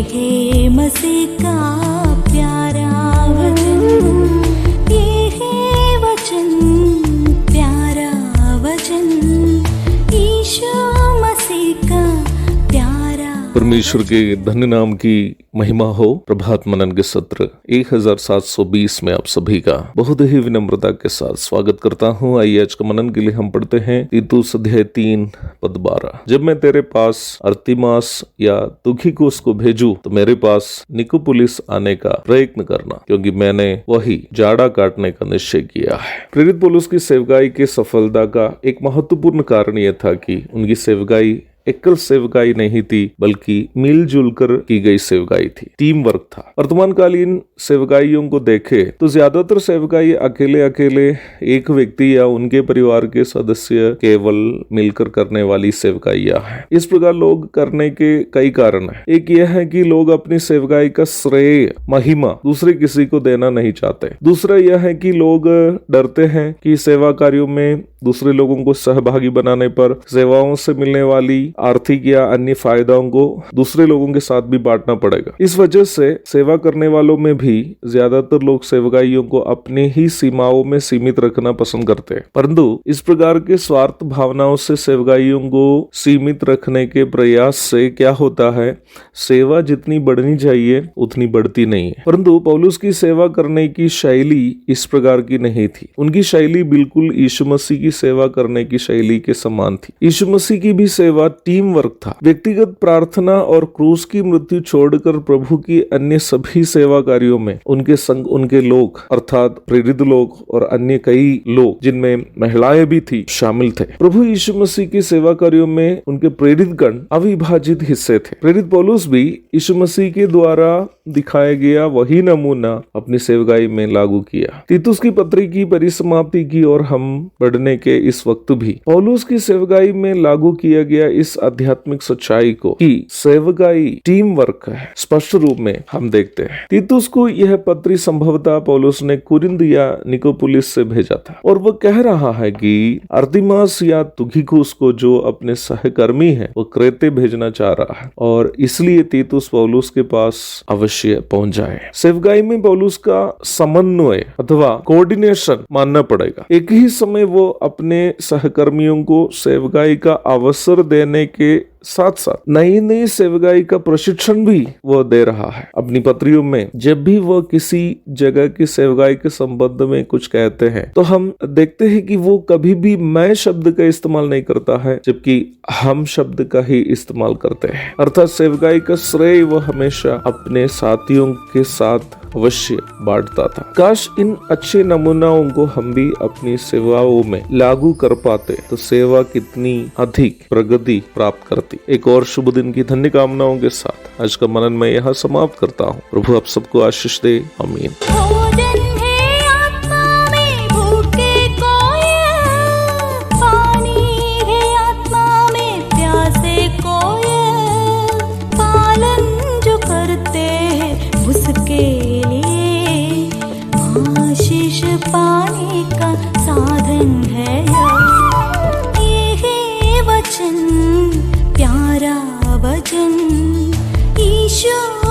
है मसीह का प्यारा वचन, ये है वचन, प्यारा वचन, यीशु मसीह का प्यारा। परमेश्वर के धन्य नाम की महिमा हो। प्रभात मनन के सत्र 1720 में आप सभी का बहुत ही विनम्रता के साथ स्वागत करता हूँ। आइए आज का मनन के लिए हम पढ़ते हैं तीतुस अध्याय 3 पद 12। जब मैं तेरे पास अर्तिमास या तुखिकुस को भेजूं तो मेरे पास निकोपुलिस आने का प्रयत्न करना, क्योंकि मैंने वही जाड़ा काटने का निश्चय किया है। प्रेरित पौलुस की सेवकाई की सफलता का एक महत्वपूर्ण कारण यह था कि उनकी सेवकाई एकल सेवकाई नहीं थी, बल्कि मिलजुल कर की गई सेवकाई थी, टीम वर्क था। वर्तमानकालीन सेवकाइयों को देखे तो ज्यादातर सेवकाई अकेले अकेले एक व्यक्ति या उनके परिवार के सदस्य केवल मिलकर करने वाली सेवकाइयां हैं। इस प्रकार लोग करने के कई कारण हैं। एक यह है कि लोग अपनी सेवकाई का श्रेय, महिमा दूसरे किसी को देना नहीं चाहते। दूसरा यह है कि लोग डरते हैं कि सेवा कार्यों में दूसरे लोगों को सहभागी बनाने पर सेवाओं से मिलने वाली आर्थिक या अन्य फायदों को दूसरे लोगों के साथ भी बांटना पड़ेगा। इस वजह से सेवा करने वालों में भी ज्यादातर लोग सेवकाइयों को अपनी ही सीमाओं में सीमित रखना पसंद करते हैं। परंतु इस प्रकार के स्वार्थ भावनाओं से सेवकाइयों को सीमित रखने के प्रयास से क्या होता है, सेवा जितनी बढ़नी चाहिए उतनी बढ़ती नहीं है। परंतु पौलुस की सेवा करने की शैली इस प्रकार की नहीं थी। उनकी शैली बिल्कुल यीशु मसीह की सेवा करने की शैली के समान थी। यीशु मसीह की भी सेवा टीम वर्क था। व्यक्तिगत प्रार्थना और क्रूस की मृत्यु छोड़कर प्रभु की अन्य सभी सेवा कार्यों में उनके संग उनके लोग अर्थात प्रेरित लोग और अन्य कई लोग जिनमें महिलाएं भी थी शामिल थे। प्रभु यीशु मसीह की सेवा कार्यों में उनके प्रेरित गण अविभाजित हिस्से थे। प्रेरित पौलुस भी यीशु मसीह के द्वारा दिखाया गया वही नमूना अपनी सेवकाई में लागू किया। तीतुस की पत्री की परिसमाप्ति की ओर हम बढ़ने के इस वक्त भी पौलुस की सेवकाई में लागू किया गया इस आध्यात्मिक सच्चाई को कि सेवकाई टीम वर्क है, स्पष्ट रूप में हम देखते हैं। तीतुस को यह पत्री संभवतः पौलुस ने कुरिन्थ या निकोपुलिस से भेजा था और वह कह रहा है कि अर्तिमास या तुखिकुस को, जो अपने सहकर्मी है, वो क्रेते भेजना चाह रहा है और इसलिए तीतुस पौलुस के पास अवश्य पहुंच जाए। सेवकाई में पौलुस का समन्वय अथवा कोऑर्डिनेशन मानना पड़ेगा। एक ही समय वो अपने सहकर्मियों को सेवकाई का अवसर देने के साथ साथ नई नई सेवकाई का प्रशिक्षण भी वो दे रहा है। अपनी पत्रियों में जब भी वो किसी जगह की सेवकाई के संबंध में कुछ कहते हैं तो हम देखते हैं कि वो कभी भी मैं शब्द का इस्तेमाल नहीं करता है, जबकि हम शब्द का ही इस्तेमाल करते हैं। अर्थात सेवकाई का श्रेय वो हमेशा अपने साथियों के साथ अवश्य बांटता था। काश इन अच्छे नमूनाओं को हम भी अपनी सेवाओं में लागू कर पाते तो सेवा कितनी अधिक प्रगति प्राप्त करती। एक और शुभ दिन की धन्य कामनाओं के साथ आज का मनन मैं यहाँ समाप्त करता हूँ। प्रभु आप सबको आशीष दे। आमीन। पाने का साधन है ये है वचन, प्यारा वचन, यीशु